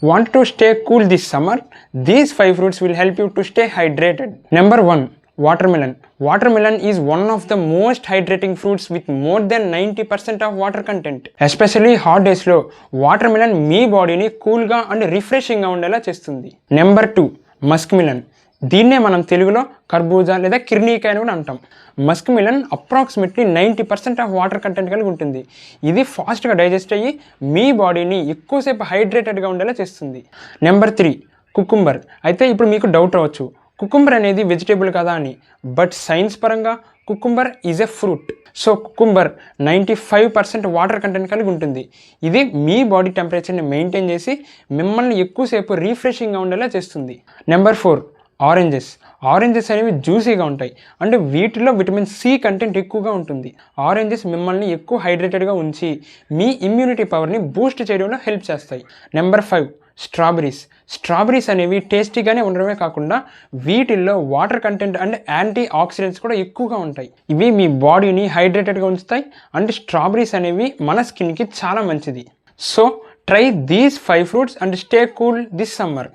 Want to stay cool this summer? These 5 fruits will help you to stay hydrated. Number 1. Watermelon. Watermelon is one of the most hydrating fruits with more than 90% of water content. Especially hot days లో watermelon మీ బాడీని కూల్గా and రిఫ్రెషింగ్గా ఉండేలా చేస్తుంది. Number 2. Musk melon. దీన్నే మనం తెలుగులో కర్బూజా లేదా కిర్నీకాయ అని కూడా అంటాం. Musk melon approximately 90% of water content కలిగి ఉంటుంది. ఇది ఫాస్ట్గా డైజెస్ట్ అయ్యి మీ బాడీని ఎక్కువసేపు హైడ్రేటెడ్గా ఉండేలా చేస్తుంది. నెంబర్ 3. కుకుంబర్. అయితే ఇప్పుడు మీకు డౌట్ అవ్వచ్చు, కుకుంబర్ అనేది వెజిటేబుల్ కదా అని. బట్ సైన్స్ పరంగా cucumber is a fruit. So cucumber 95% water content కలిగి ఉంటుంది. ఇది మీ బాడీ టెంపరేచర్ని మెయింటైన్ చేసి మిమ్మల్ని ఎక్కువసేపు రీఫ్రెషింగ్గా ఉండేలా చేస్తుంది. నెంబర్ 4. ఆరెంజెస్ అనేవి జ్యూసీగా ఉంటాయి అంటే వీటిలో విటమిన్ సి కంటెంట్ ఎక్కువగా ఉంటుంది. ఆరెంజెస్ మిమ్మల్ని ఎక్కువ హైడ్రేటెడ్గా ఉంచి మీ ఇమ్యూనిటీ పవర్ని బూస్ట్ చేయడంలో హెల్ప్ చేస్తాయి. నెంబర్ 5. స్ట్రాబెరీస్ అనేవి టేస్టీగానే ఉండడమే కాకుండా వీటిల్లో water content and antioxidants కూడా ఎక్కువగా ఉంటాయి. ఇవి మీ బాడీని హైడ్రేటెడ్గా ఉంచుతాయి అండ్ స్ట్రాబెరీస్ అనేవి మన స్కిన్కి చాలా మంచిది. So try these 5 fruits and stay cool this summer.